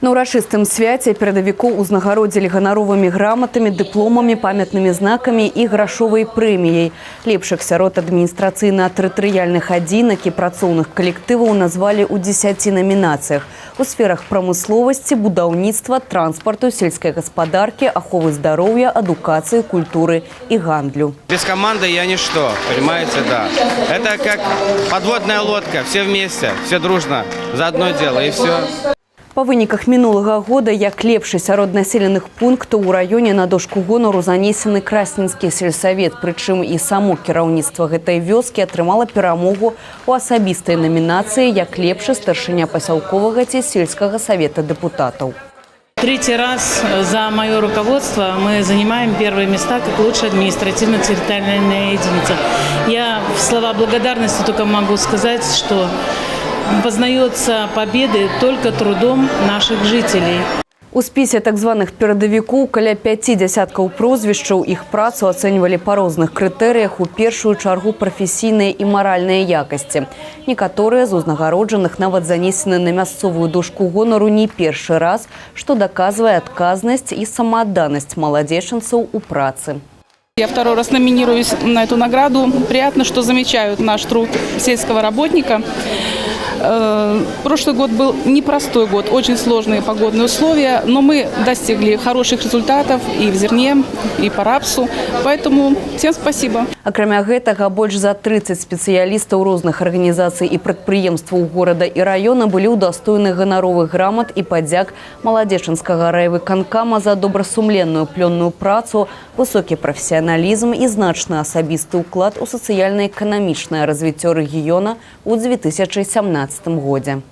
На ўрачыстым свяце перадавікоў узнагародзілі ганаровымі граматамі, дыпломамі, памятнымі знакамі і грашовай прэміяй. Лепшых сярод адміністрацыйна-тэрытарыяльных адзінак і працоўных калектываў назвалі ў 10 номінацыях. У сферах прамысловасці, будаўніцтва, транспарту, сельскай гаспадаркі, аховы здароўя, адукацыі, культуры і гандлю. Без команды я ничто, понимаете, да. Это как подводная лодка, все вместе, все дружно, за одно дело и все. Па выніках мінулага года, як лепшы сярод населеных пунктаў у раёне на дошку гонору занесены Красненскі сельсавет, прычым і само кіраўніцтва гэтай вёскі атрымала перамогу ў асабістай номінацыі як лепшы старшыня пасялковага ці сельскага савета дэпутатаў. Третий раз за мое руководство мы занимаем первые места как лучшая административно-территориальная единица. Я в слова благодарности только могу сказать, что познается победы только трудом наших жителей. У спісе так званых перадавікоў каля 5 дзясяткаў прозвішчаў, іх працу ацэньвалі па розных крытэрыях, у першую чаргу прафесійныя і маральныя якасці. Некаторыя з узнагароджаных нават занесены на мясцовую дошку гонору не першы раз, што даказвае адказнасць і самаадданасць маладзечанцаў у працы. Я второй раз номинируюсь на эту награду. Приятно, что замечают наш труд сельского работника. Прошлый год был непростой год, очень сложные погодные условия, но мы достигли хороших результатов и в зерне, и по рапсу. Поэтому всем спасибо. Акрамя гэтага, больш за 30 спецыялістаў розных арганізацый і прадпрыемстваў горада і раёна былі ўдастоены ганаровых грамат і падзяк маладзечанскага райвыканкама за добрасумленную плённую працу, высокі прафесіяналізм і значны асабісты ўклад у сацыяльна-эканамічнае развіццё рэгіёна ў 2017 годзе.